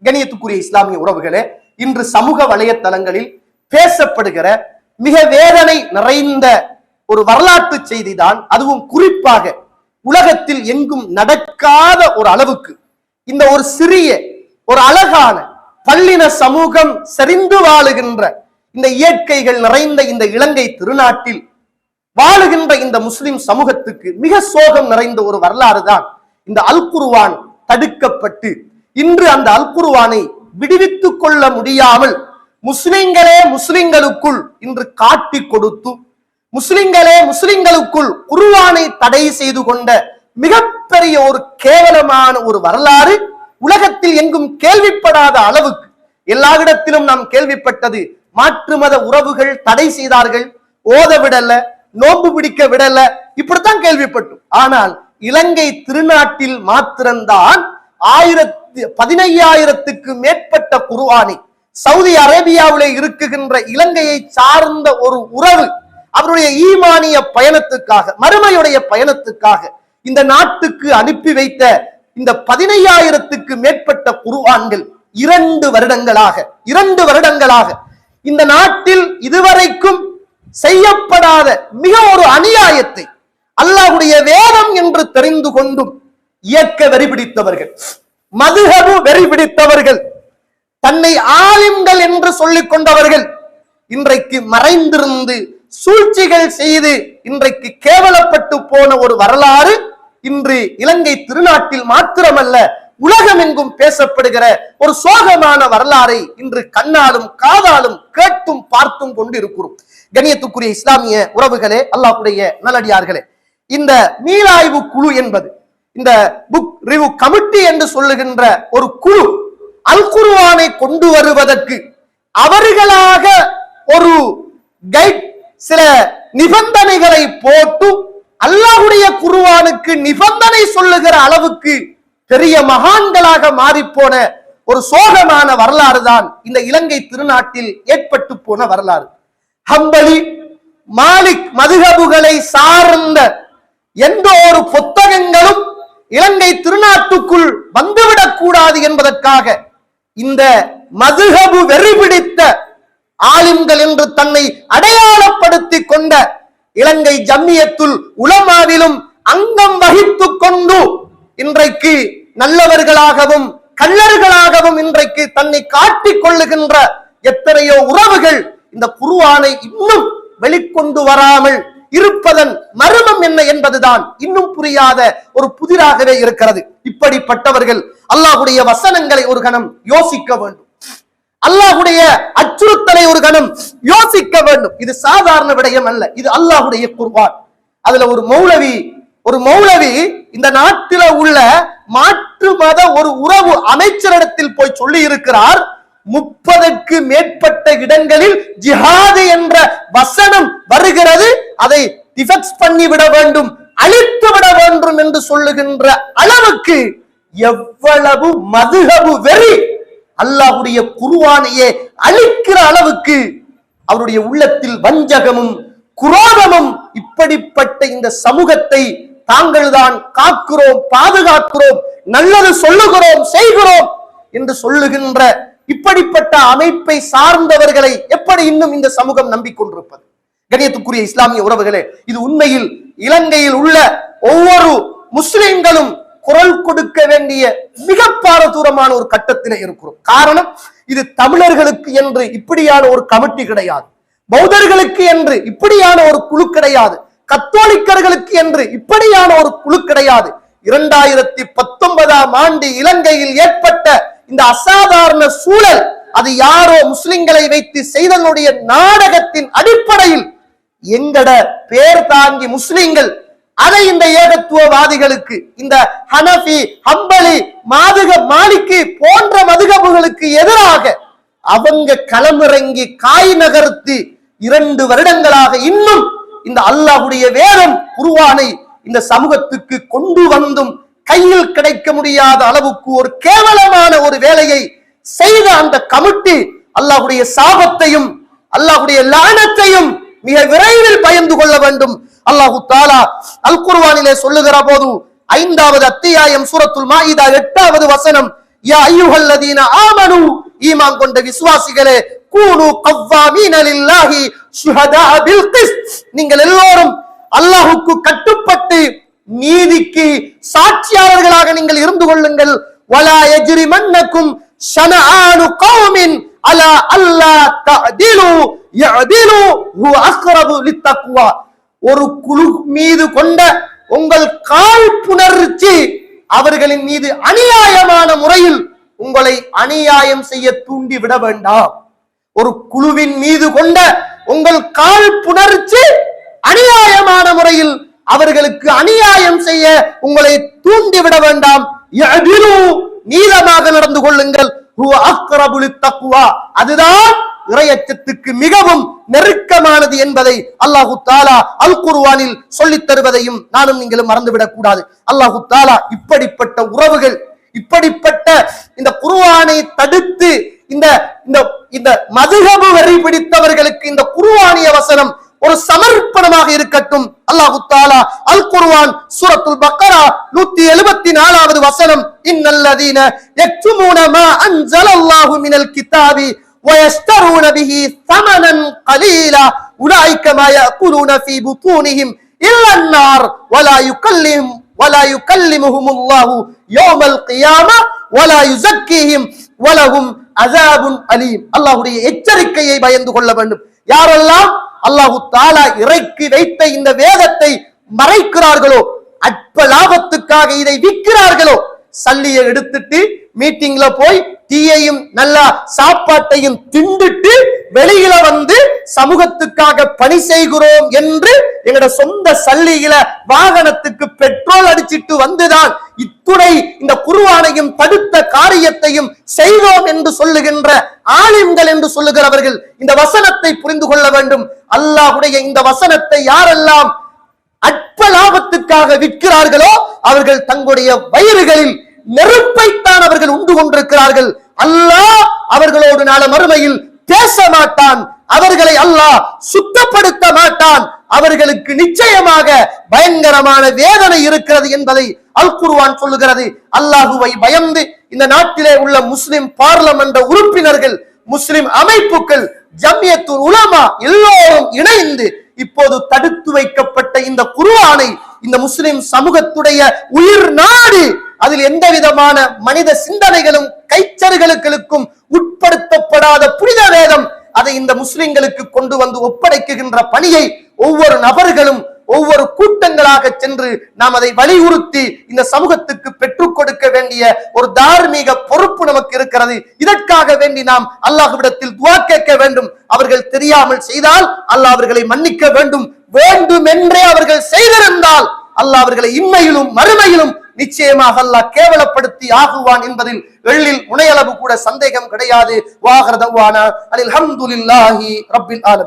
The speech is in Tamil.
கண்ணியத்துக்குரிய இஸ்லாமிய உறவுகளே, இன்று சமூக வலைத்தளங்களில் பேசப்படுகிற மிக வேதனை நிறைந்த ஒரு வரலாற்று செய்தி தான். அதுவும் குறிப்பாக உலகத்தில் எங்கும் நடக்காத ஒரு அளவுக்கு இந்த ஒரு சிறிய ஒரு அழகான பல்லின சமூகம் செறிந்து வாழுகின்ற இந்த இயற்கைகள் நிறைந்த இந்த இலங்கை திருநாட்டில் வாழுகின்ற இந்த முஸ்லிம் சமூகத்துக்கு மிக சோகம் நிறைந்த ஒரு வரலாறு தான் இந்த அல் குர்ஆன் தடுக்கப்பட்டு இன்று அந்த அல் குர்ஆனை விடுவித்துக் கொள்ள முடியாமல் முஸ்லிம்களே முஸ்லிம்களுக்குள் இன்று காட்டி கொடுத்து முஸ்லிம்களே முஸ்லிம்களுக்குள் குர்ஆனை தடை செய்து கொண்ட மிகப்பெரிய ஒரு கேவலமான ஒரு வரலாறு உலகத்தில் எங்கும் கேள்விப்படாத அளவுக்கு. எல்லா இடத்திலும் நாம் கேள்விப்பட்டது மாற்று மத உறவுகள் தடை செய்தார்கள், ஓத விடல, நோன்பு பிடிக்க விடல, இப்படித்தான் கேள்விப்பட்டோம். ஆனால் இலங்கை திருநாட்டில் மாத்திரம்தான் 15,000க்கு மேற்பட்ட குர்ஆனை சவுதி அரேபியாவிலே இருக்குகின்ற இலங்கையை சார்ந்த ஒரு உறவு அவருடைய ஈமானிய பயணத்துக்காக மறுமையுடைய பயணத்துக்காக இந்த நாட்டுக்கு அனுப்பி வைத்த இந்த 15,000க்கு மேற்பட்ட குர்ஆன்கள் 2 வருடங்களாக இந்த நாட்டில் இதுவரைக்கும் செய்யப்படாத மிக ஒரு அநியாயத்தை அல்லாஹ்வுடைய வேதம் என்று தெரிந்து கொண்டும் இயக்க வெறி பிடித்தவர்கள், மதுஹபு வெறி பிடித்தவர்கள், தன்னை ஆலிம்கள் என்று சொல்லிக் கொண்டவர்கள் இன்றைக்கு மறைந்திருந்து சூழ்ச்சிகள் செய்து இன்றைக்கு கேவலப்பட்டு போன ஒரு வரலாறு இன்று இலங்கை திருநாட்டில் மாத்திரமல்ல உலகம் எங்கும் பேசப்படுகிற ஒரு சோகமான வரலாறை இன்று கண்ணாலும் காதாலும் கேட்டும் பார்த்தும் கொண்டிருக்கிறோம். கண்ணியத்துக்குரிய இஸ்லாமிய உறவுகளே, அல்லாஹ்வுடைய நல்லடியார்களே, இந்த மீளாய்வு குழு என்பது இந்த புக் ரிவ்யூ கமிட்டி என்று சொல்லுகின்ற ஒரு குழு அல் குர்ஆனை கொண்டு வருவதற்கு அவர்களாக ஒரு கைட் சில நிபந்தனைகளை போட்டு அல்லாஹ்வுடைய குர்ஆனுக்கு நிபந்தனை சொல்லுகிற அளவுக்கு பெரிய மகான்களாக மாறிப்போன ஒரு சோகமான வரலாறு தான் இந்த இலங்கை திருநாட்டில் ஏற்பட்டு போன வரலாறு. ஹம்பலி மாலிக் மதுஹபுகளை சார்ந்த எந்த ஒரு புத்தகங்களும் இலங்கை திருநாட்டுக்குள் வந்துவிடக் கூடாது என்பதற்காக இந்த மதுஹபு வெறி பிடித்த ஆலிம்கள் என்று தன்னை அடையாளப்படுத்தி கொண்ட இலங்கை ஜம்மியத்துல் உலமாவிலும் அங்கம் வகித்துக் கொண்டு இன்றைக்கு நல்லவர்களாகவும் கள்ளர்களாகவும் இன்றைக்கு தன்னை காட்டிக் கொள்ளுகின்ற எத்தனையோ உறவுகள் இந்த குர்ஆனை இன்னும் வெளிக்கொண்டு வராமல் இருப்பதன் மர்மம் என்ன என்பதுதான் இன்னும் புரியாத ஒரு புதிராகவே இருக்கிறது. இப்படிப்பட்டவர்கள் அல்லாஹ்வுடைய வசனங்களை ஒரு கணம் யோசிக்க வேண்டும், அல்லாஹ்வுடைய அச்சுறுத்தலை ஒரு கணம் யோசிக்க வேண்டும். இது சாதாரண விடயம் அல்ல, இது அல்லாஹ்வுடைய குர்ஆன். அதுல ஒரு மௌலவி இந்த நாட்டில உள்ள மாற்று மத ஒரு உறவு அமைச்சரிடத்தில் போய் சொல்லி இருக்கிறார், 30க்கு மேற்பட்ட இடங்களில் ஜிஹாது என்ற வசனம் வருகிறது, அதை டிஃபெக்ஸ் பண்ணி விட வேண்டும், அழித்து விட வேண்டும் என்று சொல்லுகின்ற அளவுக்கு எவ்வளவு மதுஹபு வெறி அல்லாஹ்வுடைய குர்ஆனையே அழிக்கிற அளவுக்கு அவருடைய உள்ளத்தில் வஞ்சகமும் குரோதமும். இப்படிப்பட்ட இந்த சமூகத்தை தாங்கள் தான் காக்கிறோம், பாதுகாக்கிறோம், நல்லது சொல்லுகிறோம், செய்கிறோம் என்று சொல்லுகின்ற இப்படிப்பட்ட அமைப்பை சார்ந்தவர்களை எப்படி இன்னும் இந்த சமூகம் நம்பிக்கொண்டிருப்பது? கண்ணியத்துக்குரிய இஸ்லாமிய உறவுகளே, இது உண்மையில் இலங்கையில் உள்ள ஒவ்வொரு முஸ்லிம்களும் குரல் கொடுக்க வேண்டிய மிக பாரதூரமான ஒரு கட்டத்திலே இருக்கிறோம். காரணம், இது தமிழர்களுக்கு என்று இப்படியான ஒரு கமிட்டி கிடையாது, பௌத்தர்களுக்கு என்று இப்படியான ஒரு குழு கிடையாது, கத்தோலிக்கர்களுக்கு என்று இப்படியான ஒரு குழு கிடையாது. 2019ஆம் ஆண்டு இலங்கையில் ஏற்பட்ட இந்த அசாதாரண சூழல் அது யாரோ முஸ்லிம்களை வைத்து செய்தனுடைய நாடகத்தின் அடிப்படையில் எங்கட பேர் தாங்கி முஸ்லிம்கள் அதை இந்த ஏகத்துவவாதிகளுக்கு, இந்த ஹனஃபி, ஹம்பலி, மாலிகி போன்ற மதுஹபுகளுக்கு எதிராக அவங்க களமிறங்கி காய் நகர்த்தி 2 வருடங்களாக இன்னும் இந்த அல்லாஹ்வுடைய வேதம் குர்ஆனை இந்த சமூகத்துக்கு கொண்டு வந்தும் கையில் கிடைக்க முடியாத அளவுக்கு ஒரு கேவலமான ஒரு வேலையை செய்த அந்த கமிட்டி அல்லாஹ்வுடைய சாபத்தையும் அல்லாஹ்வுடைய லானத்தையும் மிக விரைவில் பயந்து கொள்ள வேண்டும். அல்லாஹு தஆலா அல் குர்ஆனிலே சொல்லுகிற போது 5வது அத்தியாயம் சூரத்துல் மாஇதா 8வது வசனம், யா அய்யுஹல்லதீன ஆமனு ஈமான் கொண்ட விசுவாசிகளே கூனு கவ்வாமீன லில்லாஹி ஷுஹதா பில் கிஸ்த் நீங்கள் எல்லோரும் அல்லாஹ்வுக்கு கட்டுப்பட்டு நீதிக்கு சாட்சியாளர்களாக நீங்கள் இருந்து கொள்ளுங்கள் வலா யஜ்ரிமன்னக்கும் ஷனஆனு கௌமின் அலா அல்லா தஅதிலு யஅதிலு ஹுவ அக்ரபு லித்தக்வா ஒரு குழு மீது கொண்ட உங்கள் காழ்ப்புணர்ச்சி அவர்களின் மீது அநியாயமான முறையில் உங்களை அநியாயம் செய்ய தூண்டி விட வேண்டாம். ஒரு குழுவின் மீது கொண்ட உங்கள் காழ்ப்புணர்ச்சி அநியாயமான முறையில் அவர்களுக்கு அநியாயம் செய்ய உங்களை தூண்டிவிட வேண்டாம். நீதமாக நடந்து கொள்ளுங்கள். அதுதான் இறையச்சத்துக்கு மிகவும் நெருக்கமானது என்பதை அல்லாஹு தாலா அல் குர்ஆனில் சொல்லித் தருவதையும் நானும் நீங்களும் மறந்துவிடக் கூடாது. அல்லாஹு தாலா இப்படிப்பட்ட உறவுகள், இப்படிப்பட்ட இந்த குர்ஆனை தடுத்து இந்த மதுஹபு வரி பிடித்தவர்களுக்கு இந்த குர்ஆனிய வசனம் ஒரு சமர்ப்பணமாக இருக்கட்டும். அல்லாஹு தஆலா அல் குர்ஆன் சூரத்துல் பக்கரா 174வது வசனம், இன்னல்லதீன யக்துமூன மா அன்ஸலல்லாஹு மினல் கிதாபி வயஸ்தரூன பிஹி ஸமனன் கலீலா உலைக மா யாகுலூன ஃபீ புதூனிஹிம் இல்லன் நார் வலா யுகல்லிமுஹுமுல்லாஹு யௌமல் கியாமா வலா யுஸக்கீஹிம் வலஹும் அஸாபுன் அலீம். அல்லாஹ்வுடைய எச்சரிக்கையை பயந்து கொள்ள வேண்டும். யாரெல்லாம் அல்லாஹு தாலா இறக்கி வைத்த இந்த வேதத்தை மறைக்கிறார்களோ, அற்ப லாபத்துக்காக இதை விற்கிறார்களோ, சல்லியை எடுத்துட்டு மீட்டிங்ல போய் டீயையும் நல்லா சாப்பாட்டையும் திண்டுட்டு வெளியில வந்து சமூகத்துக்காக பணி செய்கிறோம் என்று எங்களோட சொந்த சல்லியில வாகனத்துக்கு பெட்ரோல் அடிச்சிட்டு வந்துதான் இத்துணை இந்த குர்ஆனையும் தடுத்த காரியத்தையும் செய்தோம் என்று சொல்லுகின்ற ஆலிம்கள் என்று சொல்லுகிறவர்கள் இந்த வசனத்தை புரிந்து கொள்ள வேண்டும். அல்லாஹ்வுடைய இந்த வசனத்தை யாரெல்லாம் அற்ப லாபத்துக்காக விற்கிறார்களோ அவர்கள் தங்களுடைய வயிறுகளில் நெருப்பைத்தான் அவர்கள் உண்டு கொண்டிருக்கிறார்கள். அல்லாஹ் அவர்களோடு நாள மறுமையில் பேச மாட்டான். அவர்களை அல்லாஹ் சுத்தப்படுத்த மாட்டான். அவர்களுக்கு நிச்சயமாக பயங்கரமான வேதனை இருக்கிறது என்பதை அல் குர்ஆன் சொல்லுகிறது. அல்லாஹுவை பயந்து இந்த நாட்டிலே உள்ள முஸ்லிம் பார்லமெண்ட் உறுப்பினர்கள், முஸ்லிம் அமைப்புகள், ஜம்மியத்துல் உலமா எல்லோரும் இணைந்து இப்போது தடுத்து வைக்கப்பட்ட இந்த குர்ஆனை இந்த முஸ்லிம் சமூகத்துடைய உயிர் நாடு, அதில் எந்த விதமான மனித சிந்தனைகளும் கைச்சறுகளுக்கும் உட்படுத்தப்படாத புனித வேதம், அதை இந்த முஸ்லிம்களுக்கு கொண்டு வந்து ஒப்படைக்குகின்ற பணியை ஒவ்வொரு நபர்களும் ஒவ்வொரு கூட்டங்களாக சென்று நாம் அதை வலியுறுத்தி இந்த சமூகத்துக்கு பெற்றுக் கொடுக்க வேண்டிய ஒரு தார்மீக பொறுப்பு நமக்கு இருக்கிறது. இதற்காக வேண்டி நாம் அல்லாஹ்விடத்தில் துஆ கேட்க வேண்டும். அவர்கள் தெரியாமல் செய்தால் அல்லாஹ் அவர்களை மன்னிக்க வேண்டும். வேண்டுமென்றே அவர்கள் செய்திருந்தால் அல்லாஹ் அவர்களை இம்மையிலும் மறுமையிலும் நிச்சயமாக அல்லாஹ் கேவலப்படுத்தி ஆகுவான் என்பதில் எள்ளில் முனையளவு கூட சந்தேகம் கிடையாது. வாஹர் தவானா அல்ஹம்துலில்லாஹி ரப்பில் ஆலமீன்.